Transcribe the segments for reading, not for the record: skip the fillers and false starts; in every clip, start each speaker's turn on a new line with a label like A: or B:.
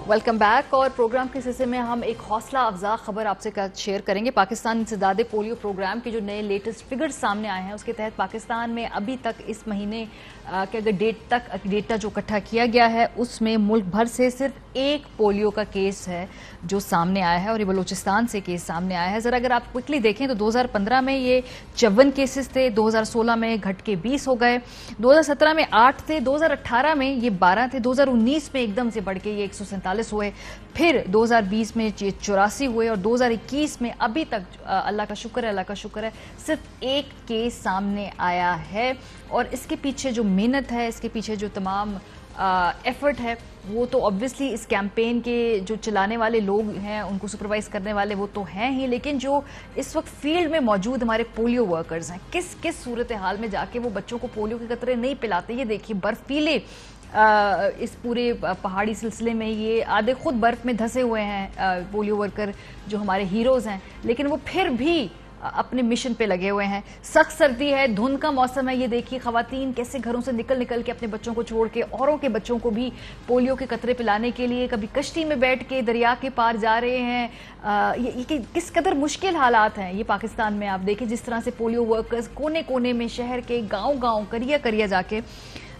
A: Welcome back. और programme के सिलसिले में हम एक हौसला अफजा खबर आपसे शेयर करेंगे। पाकिस्तान इंसदाद पोलियो प्रोग्राम के जो नए लेटेस्ट फिगर्स सामने आए हैं उसके तहत पाकिस्तान में अभी तक इस महीने के अगर डेटा जो इकट्ठा किया गया है उसमें मुल्क भर से सिर्फ एक पोलियो का केस है जो सामने आया है और ये बलूचिस्तान से केस सामने आया है। ज़रा अगर आप क्विकली देखें तो 2015 में ये 54 केसेस थे, 2016 में घट के 20 हो गए, 2017 में 8 थे, 2018 में ये 12 थे, 2019 में एकदम से बढ़ के ये 147 हुए, फिर 2020 में 84 हुए और 2021 में अभी तक अल्लाह का शुक्र है सिर्फ एक केस सामने आया है। और इसके पीछे जो मेहनत है, इसके पीछे जो तमाम एफर्ट है वो तो ऑब्वियसली इस कैंपेन के जो चलाने वाले लोग हैं, उनको सुपरवाइज करने वाले वो तो हैं ही, लेकिन जो इस वक्त फील्ड में मौजूद हमारे पोलियो वर्कर्स हैं, किस सूरत हाल में जाके वो बच्चों को पोलियो के कतरे नहीं पिलाते। ये देखिए बर्फीले इस पूरे पहाड़ी सिलसिले में ये आधे खुद बर्फ में धंसे हुए हैं पोलियो वर्कर जो हमारे हीरोज़ हैं, लेकिन वो फिर भी अपने मिशन पे लगे हुए हैं। सख्त सर्दी है, धुंध का मौसम है, ये देखिए खवातीन कैसे घरों से निकल के अपने बच्चों को छोड़ के औरों के बच्चों को भी पोलियो के कतरे पिलाने के लिए कभी कश्ती में बैठ के दरिया के पार जा रहे हैं। ये किस कदर मुश्किल हालात हैं ये पाकिस्तान में। आप देखिए जिस तरह से पोलियो वर्कर्स कोने कोने में शहर के गाँव करिया जाके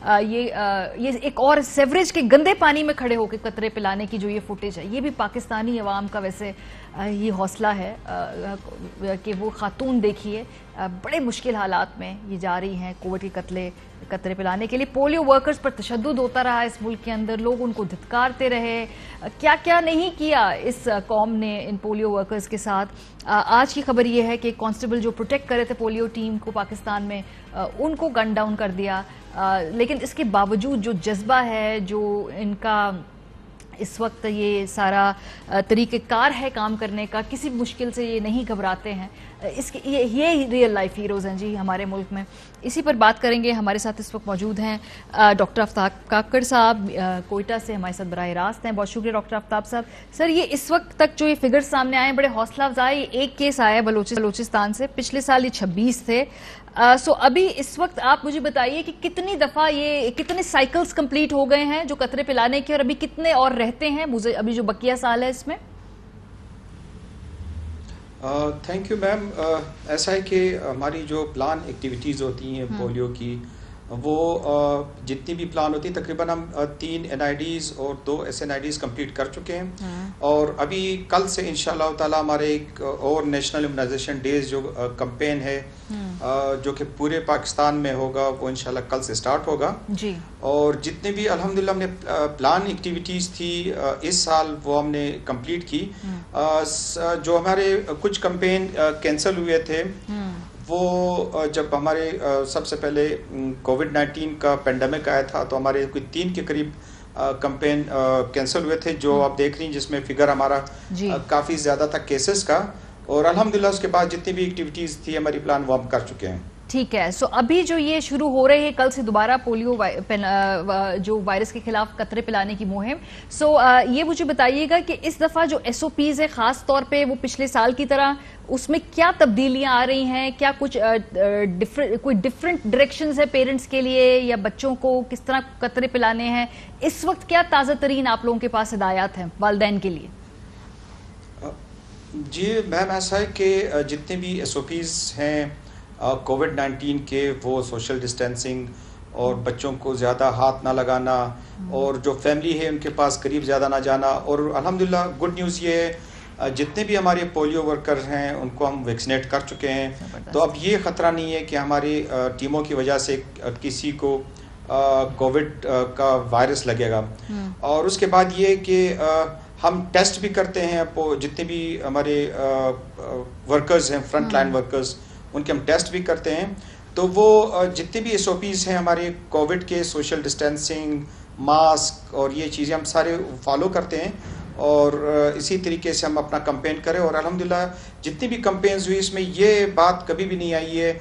A: ये एक और सेवरेज के गंदे पानी में खड़े होकर कतरे पिलाने की जो ये फुटेज है, ये भी पाकिस्तानी अवाम का वैसे ये हौसला है कि वो खातून देखिए बड़े मुश्किल हालात में ये जा रही हैं कोविड के कतरे पिलाने के लिए। पोलियो वर्कर्स पर तशद्दुद होता रहा इस मुल्क के अंदर, लोग उनको धिक्कारते रहे, क्या क्या नहीं किया इस कौम ने इन पोलियो वर्कर्स के साथ। आज की खबर ये है कि कांस्टेबल जो प्रोटेक्ट कर रहे थे पोलियो टीम को पाकिस्तान में, उनको गन डाउन कर दिया। लेकिन इसके बावजूद जो जज्बा है, जो इनका इस वक्त ये सारा तरीक़ेकार है काम करने का, किसी मुश्किल से ये नहीं घबराते हैं, इसके ये रियल लाइफ हीरोज़ हैं जी हमारे मुल्क में। इसी पर बात करेंगे। हमारे साथ इस वक्त मौजूद हैं डॉक्टर आफ्ताब काकड़ साहब, कोयटा से हमारे साथ बराह रास्त हैं। बहुत शुक्रिया डॉक्टर आफ्ताब साहब। सर, ये इस वक्त तक जो ये फिगर्स सामने आए हैं बड़े हौसला अफजाई। एक केस आया है बलूचिस्तान से, पिछले साल ये 26 थे। सो अभी इस वक्त आप मुझे बताइए कि कितनी दफ़ा कितने साइकिल्स कंप्लीट हो गए हैं जो कतरे पिलाने के, और अभी कितने और रहते हैं मुझे अभी जो बकिया साल है इसमें।
B: Thank you ma'am. ऐसा है कि हमारी जो प्लान एक्टिविटीज़ होती हैं पोलियो की, वो जितनी भी प्लान होती है तकरीबन हम 3 NIDs और 2 SNIDs कंप्लीट कर चुके हैं। और अभी कल से इंशाल्लाह ताला हमारे एक और नेशनल इम्यूनाइजेशन डेज जो कैंपेन है जो कि पूरे पाकिस्तान में होगा, वो इंशाल्लाह कल से स्टार्ट होगा जी। और जितने भी अल्हम्दुलिल्लाह हमने प्लान एक्टिविटीज़ थी इस साल वो हमने कंप्लीट की। जो हमारे कुछ कैंपेन कैंसिल हुए थे वो जब हमारे सबसे पहले कोविड-19 का पेंडेमिक आया था तो हमारे कोई 3 के करीब कैंपेन कैंसिल हुए थे, जो आप देख रही हैं जिसमें फिगर हमारा काफ़ी ज़्यादा था केसेस का। और अल्हम्दुलिल्लाह उसके बाद जितनी भी एक्टिविटीज़ थी हमारी प्लान वो हम कर चुके हैं। ठीक है।
A: सो अभी जो ये शुरू हो रही है कल से दोबारा पोलियो जो वायरस के खिलाफ कतरे पिलाने की मुहिम, ये मुझे बताइएगा कि इस दफ़ा जो SOPs है ख़ास तौर पे वो पिछले साल की तरह उसमें क्या तब्दीलियां आ रही हैं, क्या कुछ कोई डिफरेंट डायरेक्शंस है पेरेंट्स के लिए, या बच्चों को किस तरह कतरे पिलाने हैं इस वक्त, क्या ताज़ा तरीन आप लोगों के पास हिदायत हैं वालिदैन के लिए।
B: जी मैम, ऐसा है कि जितने भी SOPs हैं कोविड-19 के, वो सोशल डिस्टेंसिंग और बच्चों को ज़्यादा हाथ ना लगाना और जो फैमिली है उनके पास करीब ज़्यादा ना जाना। और अल्हम्दुलिल्लाह गुड न्यूज़ ये है जितने भी हमारे पोलियो वर्कर हैं उनको हम वैक्सीनेट कर चुके हैं, तो अब ये ख़तरा नहीं है कि हमारी टीमों की वजह से किसी को कोविड का वायरस लगेगा। और उसके बाद ये कि हम टेस्ट भी करते हैं, जितने भी हमारे वर्कर्स हैं, फ्रंट लाइन वर्कर्स, उनके हम टेस्ट भी करते हैं। तो वो जितने भी SOPs हैं हमारे कोविड के, सोशल डिस्टेंसिंग, मास्क और ये चीज़ें हम सारे फॉलो करते हैं और इसी तरीके से हम अपना कैंपेन करें। और अल्हम्दुलिल्लाह जितनी भी कैंपेन्स हुई इसमें ये बात कभी भी नहीं आई है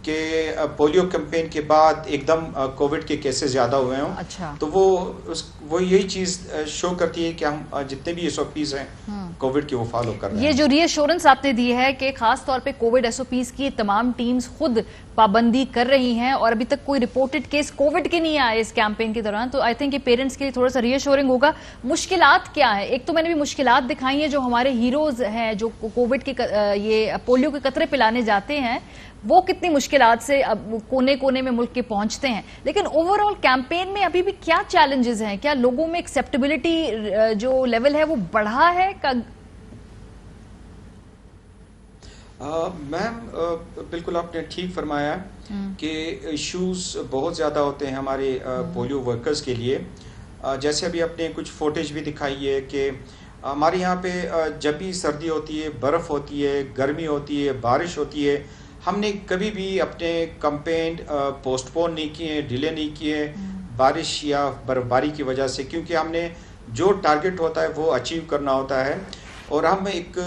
B: کہ پولیو کیمپین کے بعد ایک دم کووڈ کے کیسز زیادہ ہوئے ہوں.
A: اچھا.
B: تو وہ یہی چیز شو کرتی ہے کہ ہم جتنے بھی SOPs ہیں کووڈ کی وہ فالو کر رہے ہیں.
A: یہ جو ری ایشورنس آپ نے دی ہے کہ خاص طور پہ کووڈ SOPs کی تمام ٹیمز خود پابندی کر رہی ہیں اور ابھی تک کوئی رپورٹڈ کیس کووڈ کے نہیں آئے اس کیمپین کے دوران، تو آئی تھنک یہ پیرنٹس کے لیے تھوڑا سا ری ایشورنگ ہوگا. مشکلات کیا ہیں؟ ایک تو میں نے بھی مشکلات دکھائی ہیں جو ہمارے ہیروز ہیں جو کووڈ کے یہ پولیو کے قطرے پلانے جاتے ہیں، وہ کتنی مشکلات سے کونے کونے میں ملک کے پہنچتے ہیں، لیکن اوور آل کیمپین میں ابھی بھی کیا چیلنجز ہیں؟ کیا لوگوں میں ایکسیپٹیبلٹی جو لیول ہے وہ بڑھا ہے؟
B: میم بالکل آپ نے ٹھیک فرمایا کہ ایشوز بہت زیادہ ہوتے ہیں ہمارے پولیو ورکرز کے لیے. جیسے ابھی آپ نے کچھ فوٹیج بھی دکھائی ہے کہ ہمارے یہاں پہ جب بھی سردی ہوتی ہے، برف ہوتی ہے، گرمی ہوتی ہے، بارش ہوتی ہے، ہم نے کبھی بھی اپنے کیمپین پوسٹ پون نہیں کیے، ڈیلے نہیں کیے بارش یا برف باری کی وجہ سے، کیونکہ ہم نے جو ٹارگٹ ہوتا ہے وہ اچیو کرنا ہوتا ہے. اور ہم ایک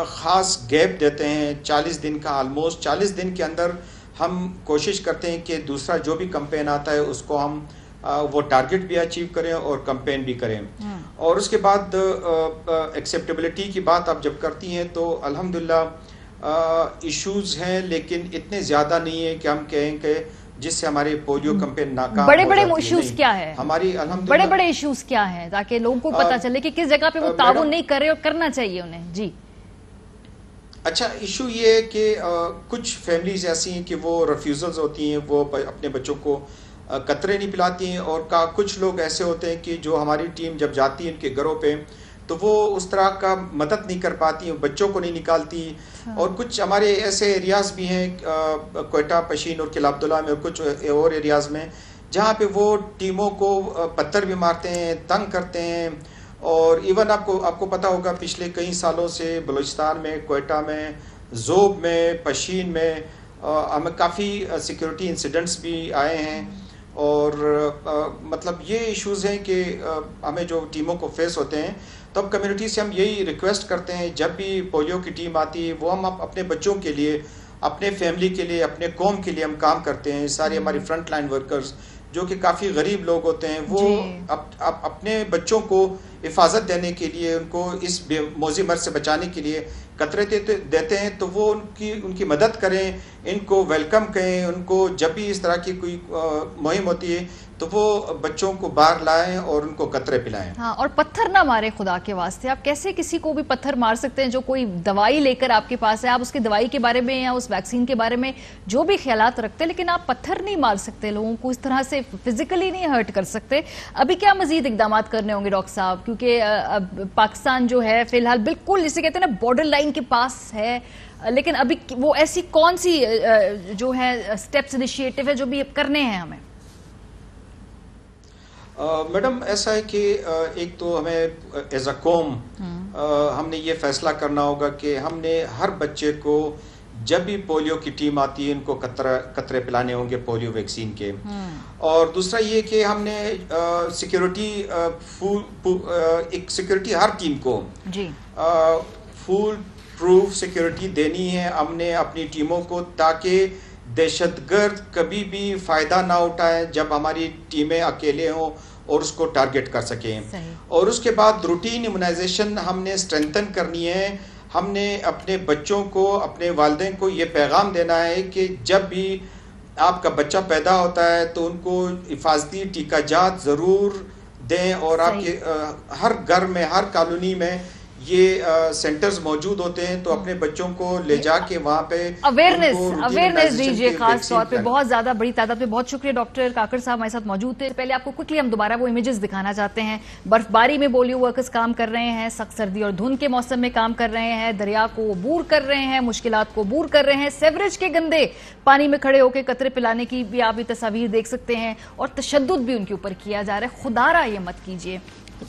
B: خاص گیپ دیتے ہیں 40 دن کا، آلموسٹ 40 دن کے اندر ہم کوشش کرتے ہیں کہ دوسرا جو بھی کیمپین آتا ہے اس کو ہم وہ ٹارگٹ بھی اچیو کریں اور کیمپین بھی کریں. اور اس کے بعد ایکسیپٹیبلٹی کی بات آپ جب کرتی ہیں تو الحمدللہ ایشوز ہیں، لیکن اتنے زیادہ نہیں ہیں کہ ہم کہیں کہ جس سے ہمارے پولیو کیمپین ناکام
A: بڑے بڑے ایشوز کیا ہے؟
B: ہماری الحمدللہ
A: بڑے بڑے ایشوز کیا ہیں تاکہ لوگوں کو پتہ چلے کہ کس جگہ پہ وہ تعاون نہیں کر رہے اور کرنا چاہیے انہیں؟ جی
B: اچھا، ایشو یہ ہے کہ کچھ فیملیز ایسی ہیں کہ وہ ریفیوزلز ہوتی ہیں، وہ اپنے بچوں کو قطرے نہیں پلاتی ہیں، اور کچھ لوگ ایسے ہوتے ہیں کہ جو ہماری ٹیم جب جاتی ہے ان کے گھروں پہ تو وہ اس طرح کا مدد نہیں کر پاتی، بچوں کو نہیں نکالتی. اور کچھ ہمارے ایسے ایریاز بھی ہیں کوئٹہ، پشین اور قلعہ عبداللہ میں اور کچھ اور ایریاز میں جہاں پہ وہ ٹیموں کو پتھر بھی مارتے ہیں، تنگ کرتے ہیں. اور ایون آپ کو پتہ ہوگا پچھلے کئی سالوں سے بلوچستان میں، کوئٹہ میں، زوب میں، پشین میں ہمیں کافی سیکیورٹی انسیڈنٹس بھی آئے ہیں. اور مطلب یہ ایشوز ہیں کہ ہمیں جو ٹیموں کو فیس ہوتے ہیں، تو اب کمیونٹی سے ہم یہی ریکویسٹ کرتے ہیں جب بھی پولیو کی ٹیم آتی ہے وہ ہم اپنے بچوں کے لیے، اپنے فیملی کے لیے، اپنے قوم کے لیے ہم کام کرتے ہیں. سارے ہماری فرنٹ لائن ورکرز جو کہ کافی غریب لوگ ہوتے ہیں، وہ اپنے بچوں کو حفاظت دینے کے لیے، ان کو اس موذی مرض سے بچانے کے لیے قطرے دیتے ہیں. تو وہ ان کی مدد کریں، ان کو ویلکم کہیں، ان کو جب بھی اس طرح کی کوئی مہم ہوتی ہے تو وہ بچوں کو باہر لائیں اور ان کو قطرے پلائیں.
A: ہاں، اور پتھر نہ مارے خدا کے واسطے. آپ کیسے کسی کو بھی پتھر مار سکتے ہیں جو کوئی دوائی لے کر آپ کے پاس ہے؟ آپ اس کی دوائی کے بارے میں یا اس ویکسین کے بارے میں جو بھی خیالات رکھتے ہیں، لیکن آپ پتھر نہیں مار سکتے، لوگوں کو اس طرح سے فزیکلی نہیں ہرٹ کر سکتے. ابھی کیا مزید اقدامات کرنے ہوں گے ڈاکٹر صاحب؟ کیونکہ پاکستان جو ہے فی الحال بالکل جسے کہتے ہیں نا بارڈر لائن کے پاس ہے، لیکن ابھی وہ ایسی کون سی جو ہے سٹیپس انیشیٹو ہے جو بھی کرنے ہیں ہمیں؟
B: میڈم ایسا ہے کہ ایک تو ہمیں ایز اے قوم ہم نے یہ فیصلہ کرنا ہوگا کہ ہم نے ہر بچے کو جب بھی پولیو کی ٹیم آتی ہے ان کو قطرے پلانے ہوں گے پولیو ویکسین کے. اور دوسرا یہ کہ ہم نے ایک سیکیورٹی ہر ٹیم کو فول پروف سیکیورٹی دینی ہے ہم نے اپنی ٹیموں کو، تاکہ دہشت گرد کبھی بھی فائدہ نہ اٹھائیں جب ہماری ٹیمیں اکیلے ہوں اور اس کو ٹارگٹ کر سکیں. اور اس کے بعد روٹین امیونائزیشن ہم نے اسٹرینتھن کرنی ہے. ہم نے اپنے بچوں کو، اپنے والدین کو یہ پیغام دینا ہے کہ جب بھی آپ کا بچہ پیدا ہوتا ہے تو ان کو حفاظتی ٹیکہ جات ضرور دیں. اور آپ کے ہر گھر میں، ہر کالونی میں یہ سینٹرز موجود ہوتے ہیں، تو اپنے بچوں کو لے جا کے وہاں پہ
A: اویئرنیس دیجیے خاص طور پہ. بہت زیادہ بڑی تعداد میں. بہت شکریہ ڈاکٹر کاکڑ صاحب ہمارے ساتھ موجود تھے. پہلے آپ کو کوئکلی ہم دوبارہ وہ امیجز دکھانا چاہتے ہیں. برف باری میں پولیو ورکرز کام کر رہے ہیں، سخت سردی اور دھند کے موسم میں کام کر رہے ہیں، دریا کو عبور کر رہے ہیں، مشکلات کو عبور کر رہے ہیں، سیوریج کے گندے پانی میں کھڑے ہو کے قطرے پلانے کی بھی آپ یہ تصاویر دیکھ سکتے ہیں، اور تشدد بھی ان کے اوپر کیا جا رہا ہے. خدا را یہ مت کیجیے.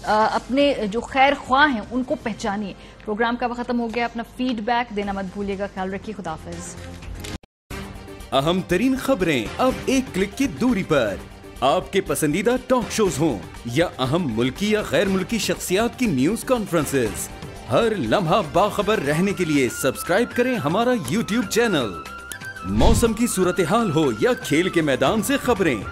A: اپنے جو خیر خواہ ہیں ان کو پہچانیے. پروگرام کا وقت ختم ہو گیا. اپنا فیڈ بیک دینا مت بھولیے گا. خیال رکھیے. خدا حافظ.
C: اہم ترین خبریں اب ایک کلک کی دوری پر. آپ کے پسندیدہ ٹاک شوز ہوں یا اہم ملکی یا غیر ملکی شخصیات کی نیوز کانفرنسز، ہر لمحہ باخبر رہنے کے لیے سبسکرائب کریں ہمارا YouTube چینل. मौसम की सूरत हाल हो या खेल के मैदान से खबरें,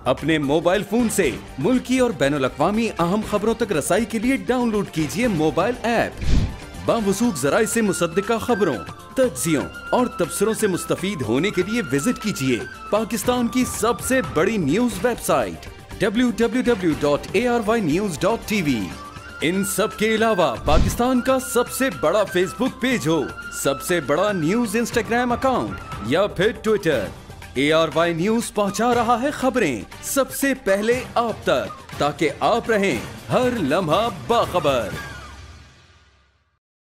C: अपने मोबाइल फोन से मुल्की और बैनुल-अक़वामी अहम खबरों तक रसाई के लिए डाउनलोड कीजिए मोबाइल ऐप। बावसूख ज़राए से मुसद्दिका खबरों, तज्ज़ियों और तबसरों से मुस्तफ़ीद होने के लिए विजिट कीजिए पाकिस्तान की सबसे बड़ी न्यूज वेबसाइट www.arYnews.tv। इन सब के अलावा पाकिस्तान का सबसे बड़ा फेसबुक पेज हो, सबसे बड़ा न्यूज इंस्टाग्राम अकाउंट या फिर ट्विटर, ARY न्यूज पहुंचा रहा है खबरें सबसे पहले आप तक, ताकि आप रहें हर लम्हा बाखबर।